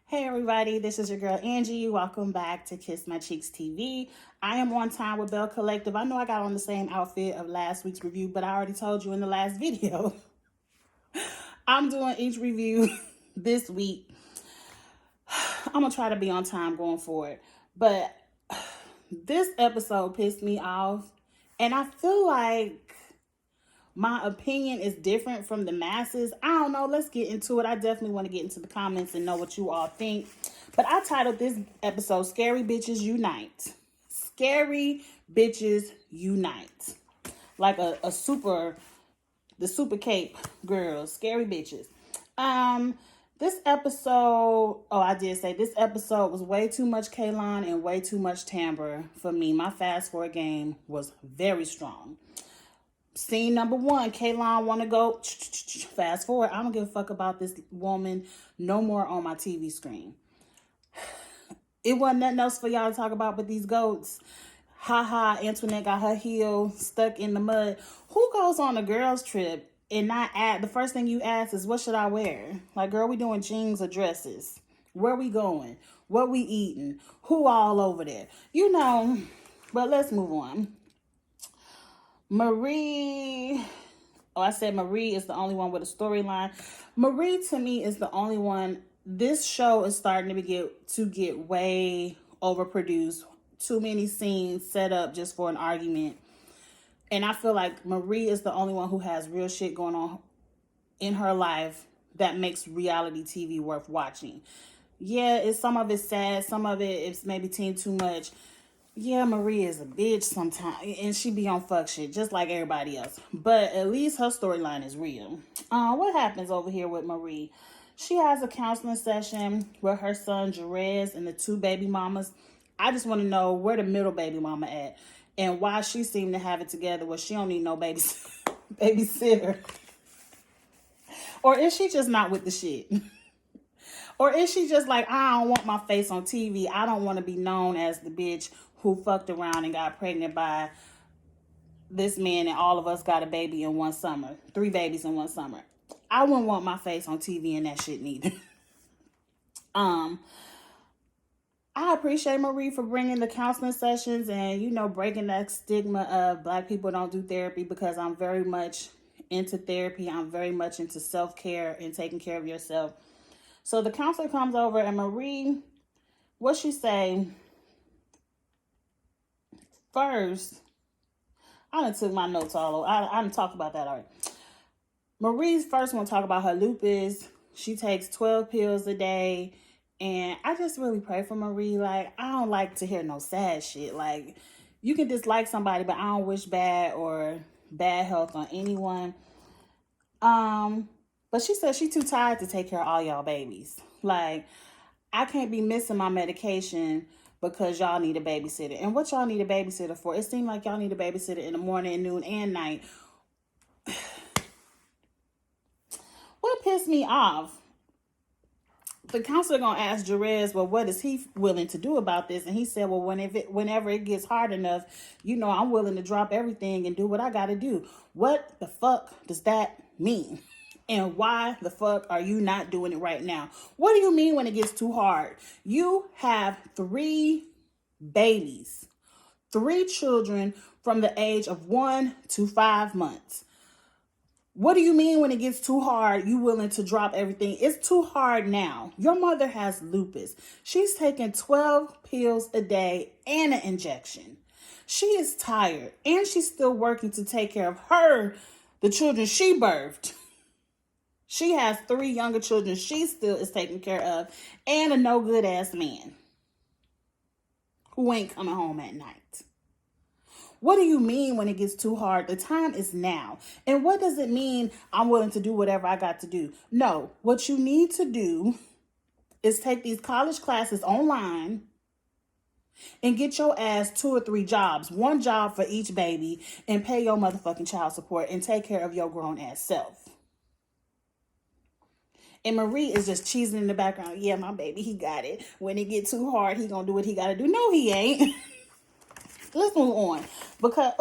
Hey everybody, this is your girl Angie. Welcome back to Kiss My Cheeks TV. I am on time with Belle Collective. I know I got on the same outfit of last week's review, but I already told you in the last video. I'm doing each review this week. I'm going to try to be on time going forward. But this episode pissed me off. And I feel like my opinion is different from the masses. I don't know. Let's get into it. I definitely want to get into the comments and know what you all think. But I titled this episode, Scary Bitches Unite. Scary Bitches Unite. Like the super cape girls. Scary bitches. This episode, this episode was way too much Kaylon and way too much timbre for me. My fast forward game was very strong. Scene number one, Kaylon want to go, fast forward. I don't give a fuck about this woman no more on my TV screen. It wasn't nothing else for y'all to talk about but these goats. Antoinette got her heel stuck in the mud. Who goes on a girls trip and not add, the first thing you ask is, what should I wear? Like, girl, we doing jeans or dresses? Where we going? What we eating? Who all over there? You know, but let's move on. Marie is the only one with a storyline. Marie, to me, is the only one. This show is starting to get way overproduced. Too many scenes set up just for an argument. And I feel like Marie is the only one who has real shit going on in her life that makes reality TV worth watching. Yeah, some of it's sad. Some of it is maybe teen too much. Yeah, Marie is a bitch sometimes, and she be on fuck shit, just like everybody else. But at least her storyline is real. What happens over here with Marie? She has a counseling session with her son, Jerez, and the two baby mamas. I just want to know where the middle baby mama at, and why she seemed to have it together where she don't need no babysitter. Or is she just not with the shit? Or is she just like, I don't want my face on TV. I don't want to be known as the bitch who fucked around and got pregnant by this man and all of us got a baby in one summer. 3 babies in one summer. I wouldn't want my face on TV and that shit neither. I appreciate Marie for bringing the counseling sessions and, breaking that stigma of Black people don't do therapy, because I'm very much into therapy. I'm very much into self-care and taking care of yourself. So the counselor comes over and Marie, what she say? First, I done took my notes all over. I done talked about that already. Marie's first want to talk about her lupus. She takes 12 pills a day. And I just really pray for Marie. Like, I don't like to hear no sad shit. Like, you can dislike somebody, but I don't wish bad health on anyone. But she said she too tired to take care of all y'all babies. Like, I can't be missing my medication because y'all need a babysitter. And what y'all need a babysitter for? It seemed like y'all need a babysitter in the morning, noon, and night. What pissed me off? The counselor gonna ask Jerez, well, what is he willing to do about this? And he said, well, whenever it gets hard enough, I'm willing to drop everything and do what I gotta do. What the fuck does that mean? And why the fuck are you not doing it right now? What do you mean when it gets too hard? You have 3 babies, 3 children from the age of 1 to 5 months. What do you mean when it gets too hard, you willing to drop everything? It's too hard now. Your mother has lupus. She's taking 12 pills a day and an injection. She is tired, and she's still working to take care of the children she birthed. She has 3 younger children she still is taking care of, and a no good ass man who ain't coming home at night. What do you mean when it gets too hard? The time is now. And what does it mean I'm willing to do whatever I got to do? No, what you need to do is take these college classes online and get your ass 2 or 3 jobs. 1 job for each baby, and pay your motherfucking child support and take care of your grown ass self. And Marie is just cheesing in the background. Yeah, my baby, he got it. When it get too hard, he gonna do what he gotta do. No, he ain't. Let's move on. Because,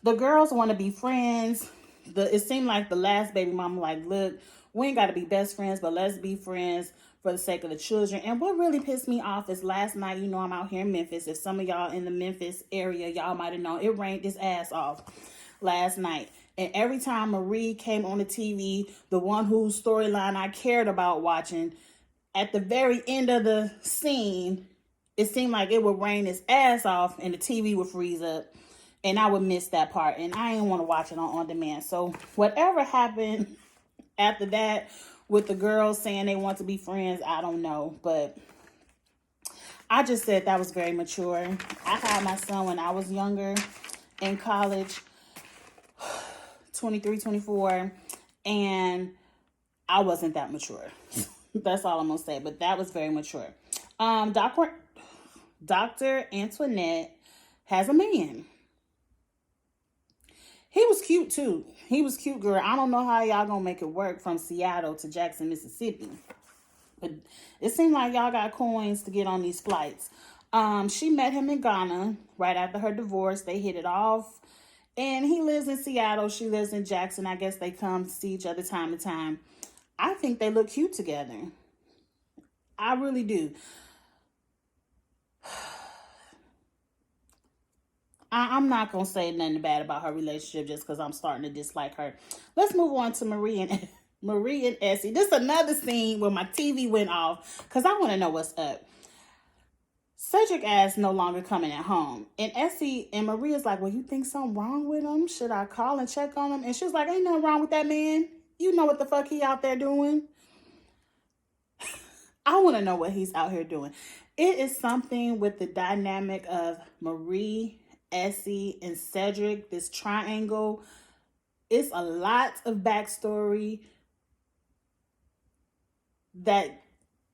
the girls want to be friends. It seemed like the last baby mama like, look, We ain't got to be best friends, but let's be friends for the sake of the children. And what really pissed me off is last night, you know, I'm out here in Memphis. If some of y'all in the Memphis area, y'all might have known, it rained this ass off last night. And every time Marie came on the TV, the one whose storyline I cared about watching, at the very end of the scene, it seemed like it would rain its ass off and the TV would freeze up. And I would miss that part. And I didn't want to watch it on demand. So whatever happened after that with the girls saying they want to be friends, I don't know. But I just said that was very mature. I had my son when I was younger in college, 23, 24. And I wasn't that mature. That's all I'm going to say. But that was very mature. Dr. Antoinette has a man. He was cute too. He was cute, girl. I don't know how y'all gonna make it work from Seattle to Jackson, Mississippi. But it seemed like y'all got coins to get on these flights. She met him in Ghana right after her divorce. They hit it off. And he lives in Seattle. She lives in Jackson. I guess they come to see each other time to time. I think they look cute together. I really do. I'm not going to say nothing bad about her relationship just because I'm starting to dislike her. Let's move on to Marie and Essie. This is another scene where my TV went off because I want to know what's up. Cedric ass no longer coming at home. And Essie and Marie is like, well, you think something wrong with him? Should I call and check on him? And she's like, ain't nothing wrong with that man. You know what the fuck he out there doing? I want to know what he's out here doing. It is something with the dynamic of Marie, Essie, and Cedric, this triangle. It's a lot of backstory that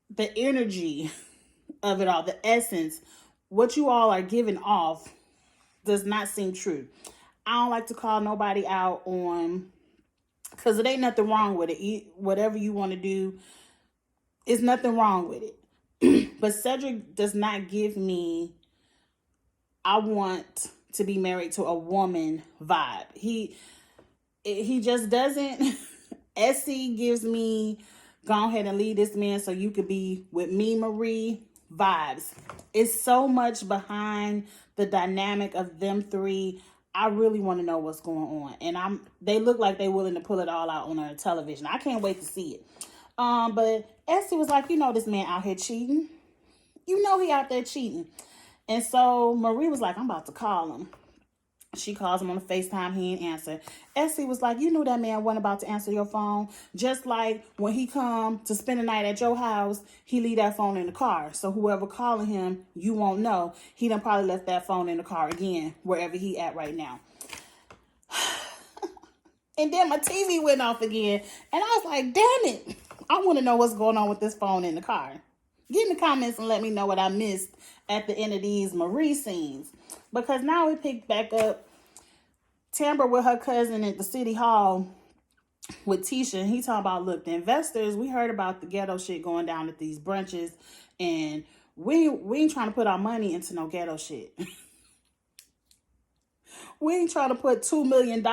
the energy of it all, the essence, what you all are giving off does not seem true. I don't like to call nobody out on, because it ain't nothing wrong with it. Whatever you want to do, is nothing wrong with it. But Cedric does not give me, I want to be married to a woman vibe. He just doesn't. Essie gives me, go ahead and leave this man so you could be with me, Marie, vibes. It's so much behind the dynamic of them three. I really want to know what's going on. And they look like they're willing to pull it all out on our television. I can't wait to see it. But Essie was like, you know, this man out here cheating. You know he out there cheating. And so Marie was like, I'm about to call him. She calls him on the FaceTime. He ain't answer. Essie was like, you knew that man wasn't about to answer your phone. Just like when he come to spend the night at your house, he leave that phone in the car. So whoever calling him, you won't know. He done probably left that phone in the car again, wherever he at right now. And then my TV went off again. And I was like, damn it. I want to know what's going on with this phone in the car. Get in the comments and let me know what I missed at the end of these Marie scenes. Because now we picked back up Tamber with her cousin at the city hall with Tisha. And he talking about, look, the investors, we heard about the ghetto shit going down at these brunches. And we ain't trying to put our money into no ghetto shit. We ain't trying to put $2 million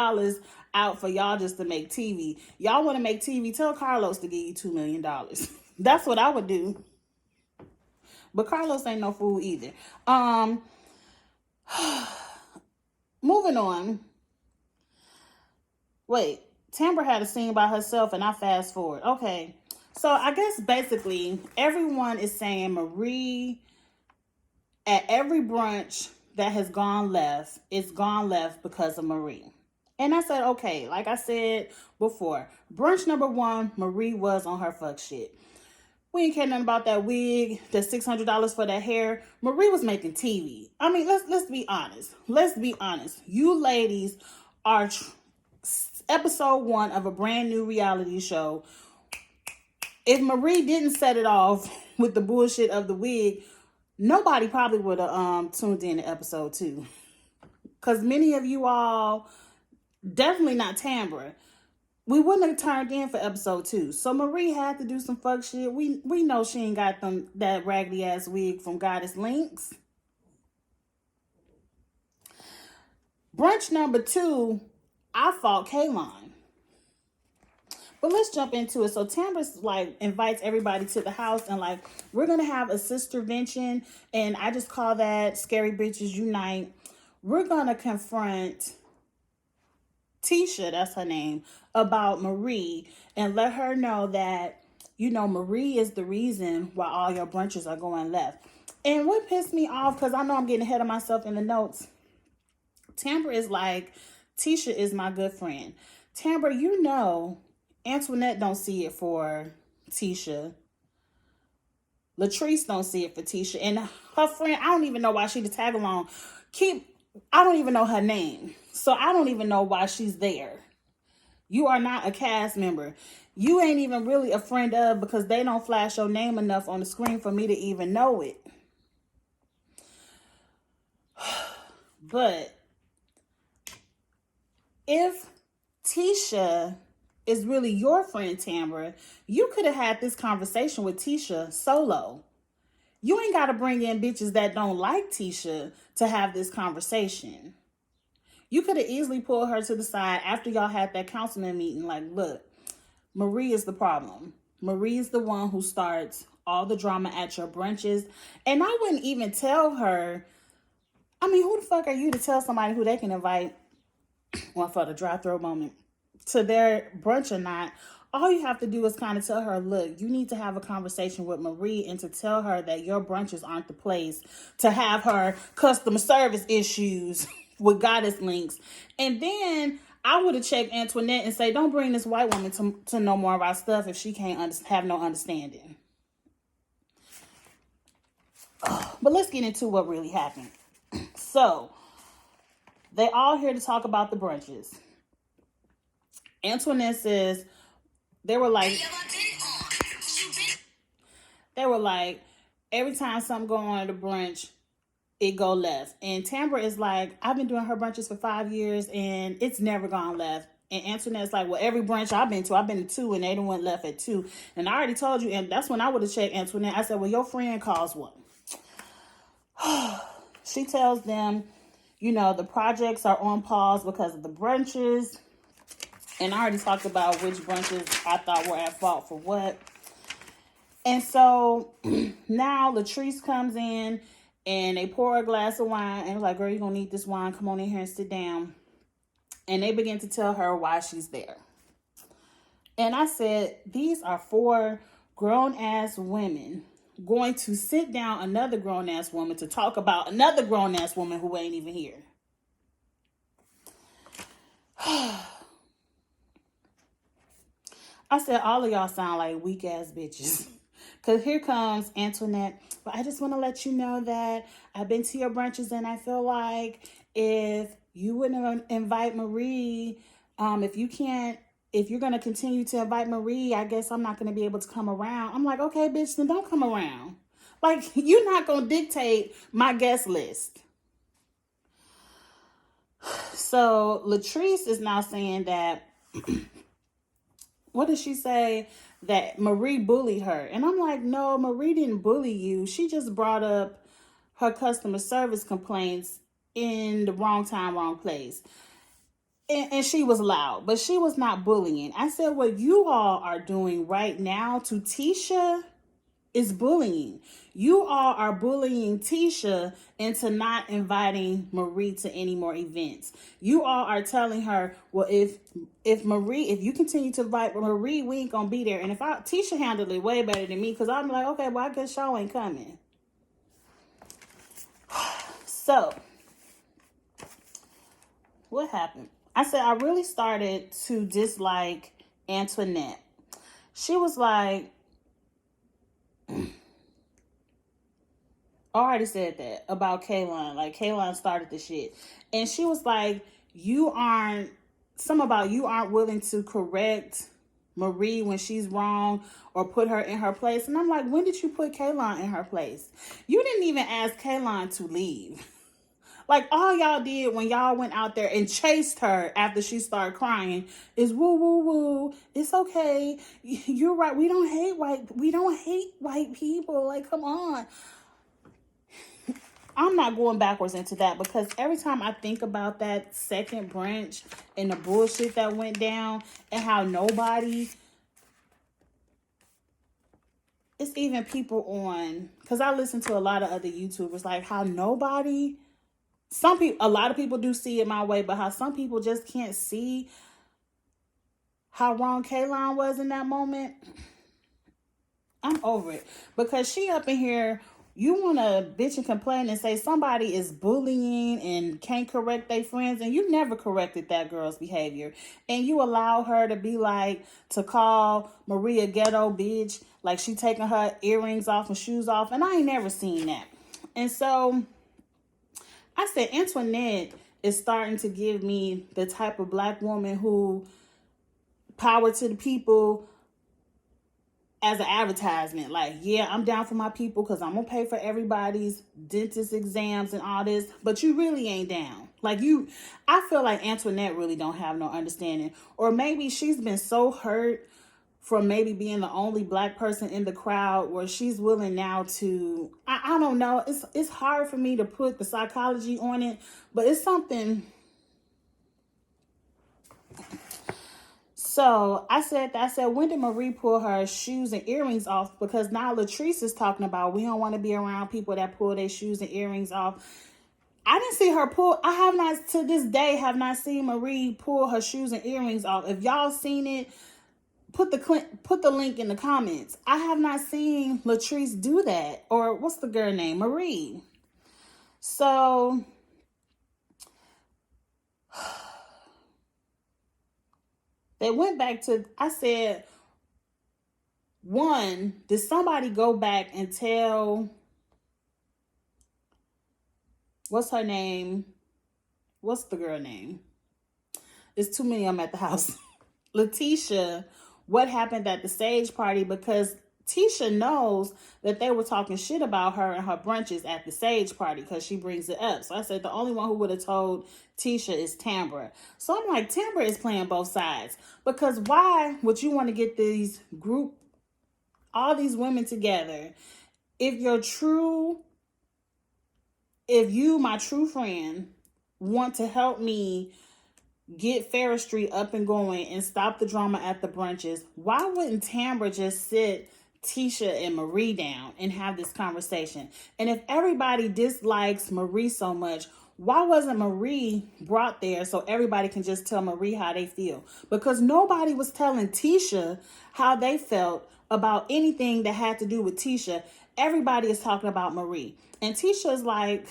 out for y'all just to make TV. Y'all want to make TV, tell Carlos to give you $2 million. That's what I would do. But Carlos ain't no fool either. Moving on. Wait, Tamber had a scene by herself and I fast forward. Okay. So I guess basically everyone is saying Marie at every brunch that has gone left, it's gone left because of Marie. And I said, okay, like I said before, brunch number 1, Marie was on her fuck shit. We ain't care nothing about that wig, the $600 for that hair. Marie was making TV. I mean, let's be honest. Let's be honest. You ladies are episode 1 of a brand new reality show. If Marie didn't set it off with the bullshit of the wig, nobody probably would have tuned in to episode 2. Because many of you all, definitely not Tamber, we wouldn't have turned in for episode 2. So Marie had to do some fuck shit. We know she ain't got that raggedy ass wig from Goddess Links. Brunch number 2, I fought Kaylon. But let's jump into it. So Tambra's like invites everybody to the house and like, we're going to have a sistervention. And I just call that Scary Bitches Unite. We're going to confront Tisha, that's her name, about Marie and let her know that, you know, Marie is the reason why all your brunches are going left. And what pissed me off, because I know I'm getting ahead of myself in the notes, Tambra is like, Tisha is my good friend. Tambra, you know, Antoinette don't see it for Tisha. Latrice don't see it for Tisha. And her friend, I don't even know why she to tag along. I don't even know her name. So I don't even know why she's there. You are not a cast member. You ain't even really a friend of, because they don't flash your name enough on the screen for me to even know it. But if Tisha is really your friend, Tambra, you could have had this conversation with Tisha solo. You ain't got to bring in bitches that don't like Tisha to have this conversation. You could have easily pulled her to the side after y'all had that councilman meeting. Like, look, Marie is the problem. Marie is the one who starts all the drama at your brunches. And I wouldn't even tell her, I mean, who the fuck are you to tell somebody who they can invite, one for the dry throat moment, to their brunch or not? All you have to do is kind of tell her, look, you need to have a conversation with Marie and to tell her that your brunches aren't the place to have her customer service issues with goddess links. And then I would have checked Antoinette and say, don't bring this white woman to know more of our stuff if she can't have no understanding. But let's get into what really happened. So, they all here to talk about the brunches. Antoinette says, they were like, every time something go on at a brunch, it go left. And Tambra is like, I've been doing her brunches for 5 years and it's never gone left. And Antoinette's like, well, every brunch I've been to 2 and they done went left at 2. And I already told you, and that's when I would have checked Antoinette. I said, well, your friend calls one. She tells them, you know, the projects are on pause because of the brunches. And I already talked about which brunches I thought were at fault for what. And so now Latrice comes in and they pour a glass of wine and like, girl, you're going to need this wine. Come on in here and sit down. And they begin to tell her why she's there. And I said, these are 4 grown-ass women going to sit down another grown-ass woman to talk about another grown-ass woman who ain't even here. I said, all of y'all sound like weak-ass bitches. Because here comes Antoinette. But I just want to let you know that I've been to your brunches and I feel like if you wouldn't invite Marie, if you're going to continue to invite Marie, I guess I'm not going to be able to come around. I'm like, okay, bitch, then don't come around. Like, you're not going to dictate my guest list. So Latrice is now saying that, what did she say? That Marie bullied her. And I'm like, no, Marie didn't bully you. She just brought up her customer service complaints in the wrong time, wrong place. And she was loud, but she was not bullying. I said, what you all are doing right now to Tisha is bullying. You all are bullying Tisha into not inviting Marie to any more events. You all are telling her, well, if you continue to invite Marie, we ain't gonna be there. And Tisha handled it way better than me, because I'm like, okay, well, I guess y'all ain't coming. So, what happened? I said, I really started to dislike Antoinette. She was like, I already said that about Kaylon. Like, Kaylon started the shit. And she was like, you aren't willing to correct Marie when she's wrong or put her in her place. And I'm like, when did you put Kaylon in her place? You didn't even ask Kaylon to leave. Like, all y'all did when y'all went out there and chased her after she started crying is woo, woo, woo. It's okay. You're right. We don't hate white people. Like, come on. I'm not going backwards into that, because every time I think about that second brunch and the bullshit that went down and how nobody it's even people on, because I listen to a lot of other YouTubers, like how nobody, some people, a lot of people do see it my way, but how some people just can't see how wrong Kaylon was in that moment. I'm over it. Because she up in here, you want to bitch and complain and say somebody is bullying and can't correct their friends, and you never corrected that girl's behavior. And you allow her to be like, to call Maria ghetto bitch, like she taking her earrings off and shoes off, and I ain't never seen that. And so I said, Antoinette is starting to give me the type of black woman who power to the people as an advertisement. Like, yeah, I'm down for my people because I'm going to pay for everybody's dentist exams and all this, but you really ain't down. Like I feel like Antoinette really don't have no understanding. Or maybe she's been so hurt from maybe being the only black person in the crowd where she's willing now to, I don't know. It's hard for me to put the psychology on it, but it's something. So I said, when did Marie pull her shoes and earrings off? Because now Latrice is talking about we don't want to be around people that pull their shoes and earrings off. I didn't see her pull. I have not, to this day, have not seen Marie pull her shoes and earrings off. If y'all seen it, put the link in the comments. I have not seen Latrice do that. Or what's the girl name? Marie. So they went back to, I said, one, did somebody go back and tell, what's her name? What's the girl name? It's too many of them at the house. Letitia, what happened at the sage party? Because Tisha knows that they were talking shit about her and her brunches at the sage party because she brings it up. So I said the only one who would have told Tisha is Tambra. So I'm like, Tambra is playing both sides. Because why would you want to get all these women together, if you, my true friend, want to help me get Ferris Street up and going and stop the drama at the brunches, why wouldn't Tambra just sit Tisha and Marie down and have this conversation? And if everybody dislikes Marie so much, why wasn't Marie brought there so everybody can just tell Marie how they feel? Because nobody was telling Tisha how they felt about anything that had to do with Tisha. Everybody is talking about Marie. And Tisha's like,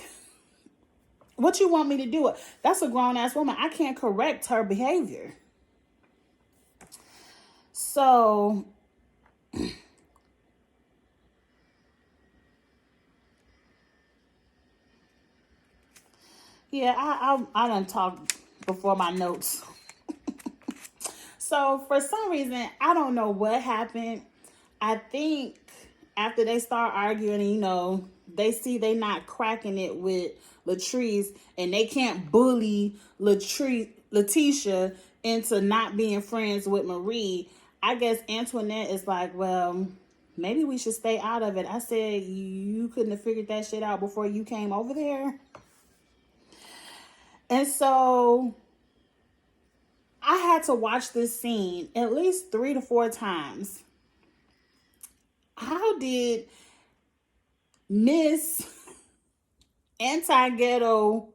what you want me to do? That's a grown-ass woman. I can't correct her behavior. So yeah, I done talked before my notes. So for some reason, I don't know what happened. I think after they start arguing, they see they not cracking it with Latrice and they can't bully Letitia into not being friends with Marie. I guess Antoinette is like, well, maybe we should stay out of it. I said, you couldn't have figured that shit out before you came over there. And so I had to watch this scene at least 3 to 4 times. How did Miss Anti-Ghetto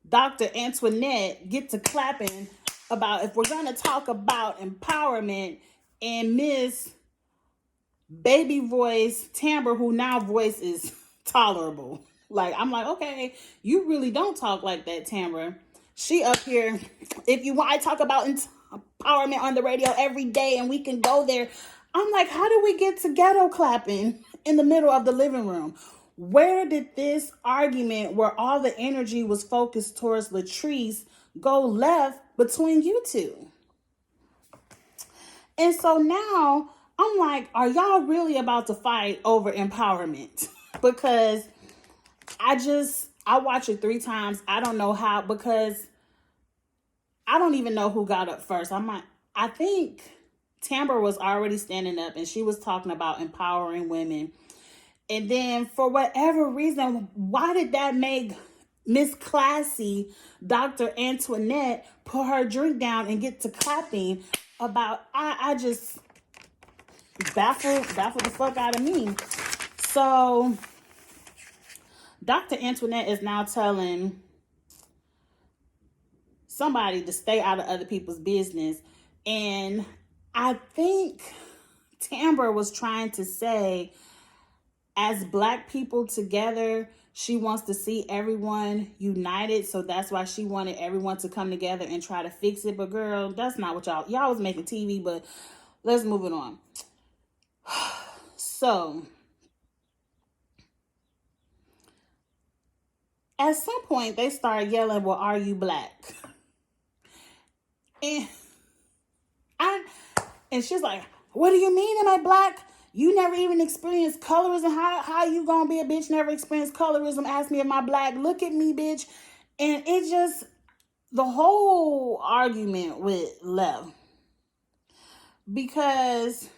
Dr. Antoinette get to clapping about if we're going to talk about empowerment, and Miss Baby Voice Tambra, who now voice is tolerable? Like, I'm like, okay, you really don't talk like that, Tambra. She up here, if you want, I talk about empowerment on the radio every day and we can go there. I'm like, how do we get to ghetto clapping in the middle of the living room? Where did this argument where all the energy was focused towards Latrice go left between you two? And so now I'm like, are y'all really about to fight over empowerment? Because I watched it 3 times. I don't know how, because I don't even know who got up first. I think Tambra was already standing up and she was talking about empowering women. And then for whatever reason, why did that make Miss Classy, Dr. Antoinette, put her drink down and get to clapping about, baffled the fuck out of me. So Dr. Antoinette is now telling somebody to stay out of other people's business. And I think Tambra was trying to say, as Black people together, she wants to see everyone united. So that's why she wanted everyone to come together and try to fix it. But girl, that's not what y'all was making TV, but let's move it on. So at some point they started yelling, well, are you Black? And she's like, what do you mean am I Black? You never even experienced colorism. How you gonna be a bitch never experienced colorism? Ask me am I Black? Look at me, bitch. And it just, the whole argument with left. Because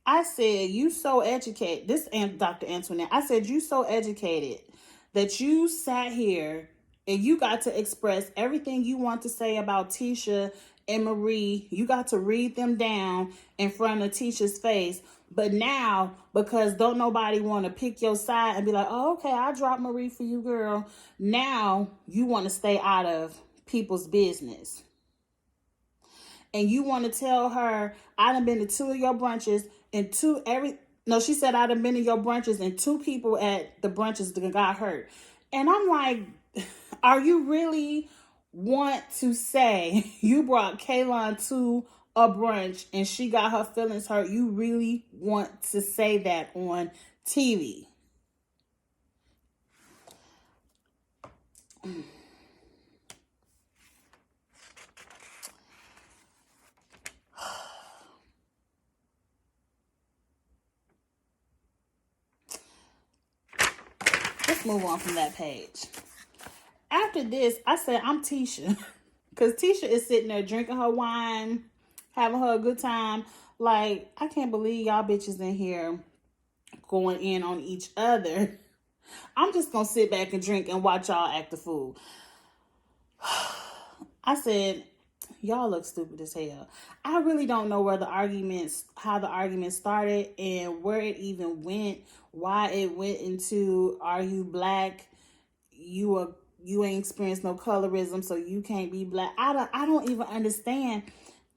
I said, you so educated. This and Dr. Antoinette. I said, you so educated that you sat here and you got to express everything you want to say about Tisha and Marie. You got to read them down in front of Tisha's face. But now, because don't nobody want to pick your side and be like, oh, okay, I dropped Marie for you, girl. Now you want to stay out of people's business. And you want to tell her, I done been to 2 of your brunches and she said I done been to your brunches and 2 people at the brunches got hurt. And I'm like, are you really want to say you brought Kaylon to a brunch and she got her feelings hurt? You really want to say that on TV? Let's move on from that page. After this, I said, I'm Tisha. Because Tisha is sitting there drinking her wine, having her a good time. Like, I can't believe y'all bitches in here going in on each other. I'm just going to sit back and drink and watch y'all act the fool. I said, y'all look stupid as hell. I really don't know how the argument started and where it even went, why it went into, are you Black? You ain't experienced no colorism, so you can't be Black. I don't even understand.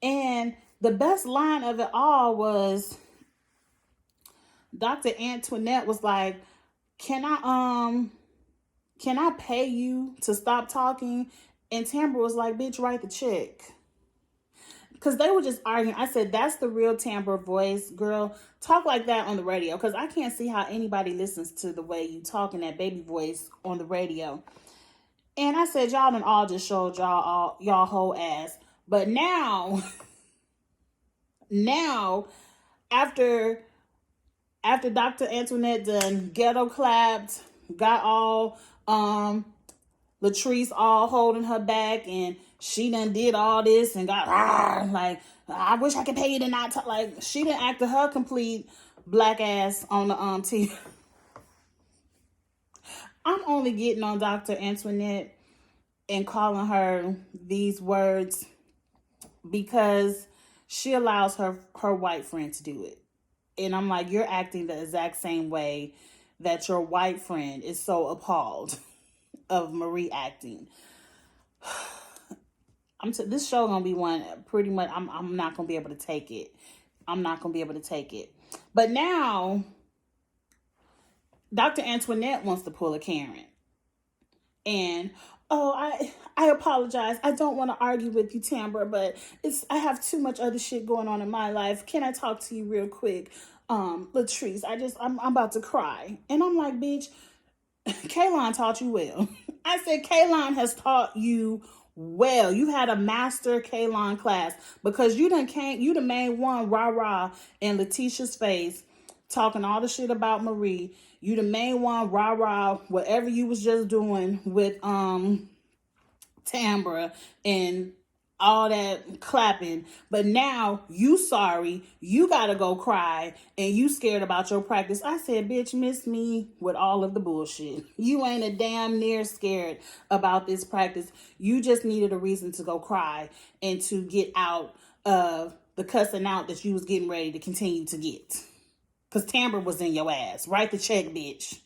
And the best line of it all was Dr. Antoinette was like, can I pay you to stop talking? And Tambra was like, bitch, write the check. Because they were just arguing. I said, that's the real Tambra voice, girl. Talk like that on the radio. Because I can't see how anybody listens to the way you talk in that baby voice on the radio. And I said, y'all done all just showed y'all whole ass. But now, after Dr. Antoinette done ghetto clapped, got all Latrice all holding her back, and she done did all this and got like, I wish I could pay you to not talk. Like, she done acted her complete Black ass on the TV. I'm only getting on Dr. Antoinette and calling her these words because she allows her white friend to do it. And I'm like, you're acting the exact same way that your white friend is so appalled of Marie acting. This show gonna be one pretty much. I'm not gonna be able to take it. But now, Dr. Antoinette wants to pull a Karen. And, I apologize. I don't want to argue with you, Tambra, but I have too much other shit going on in my life. Can I talk to you real quick? Latrice, I'm about to cry. And I'm like, bitch, Kaylon taught you well. I said, Kaylon has taught you well. You had a master Kaylon class because you the main one rah-rah in Letitia's face talking all the shit about Marie. You the main one rah-rah whatever you was just doing with Tambra and all that clapping. But now you sorry, you gotta go cry, and you scared about your practice. I said, bitch, miss me with all of the bullshit. You ain't a damn near scared about this practice. You just needed a reason to go cry and to get out of the cussing out that you was getting ready to continue to get. Because Tamber was in your ass. Write the check, bitch.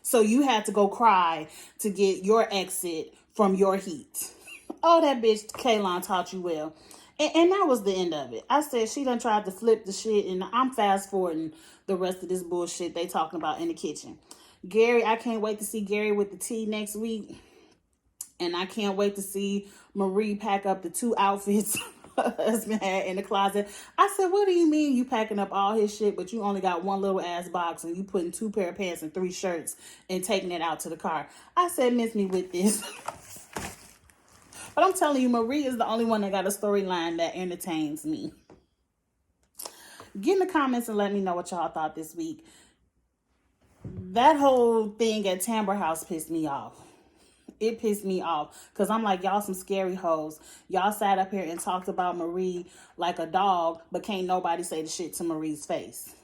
So you had to go cry to get your exit from your heat. Oh, that bitch Kaylon taught you well. And that was the end of it. I said she done tried to flip the shit, and I'm fast forwarding the rest of this bullshit they talking about in the kitchen. Gary, I can't wait to see Gary with the tea next week. And I can't wait to see Marie pack up the 2 outfits her husband had in the closet. I said, what do you mean you packing up all his shit, but you only got 1 little ass box and you putting 2 pair of pants and 3 shirts and taking it out to the car? I said, miss me with this. But I'm telling you, Marie is the only one that got a storyline that entertains me. Get in the comments and let me know what y'all thought this week. That whole thing at Tamber House pissed me off. It pissed me off because I'm like, y'all some scary hoes. Y'all sat up here and talked about Marie like a dog, but can't nobody say the shit to Marie's face.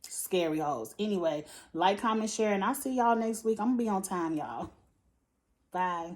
Scary hoes. Anyway, like, comment, share, and I'll see y'all next week. I'm going to be on time, y'all. Bye.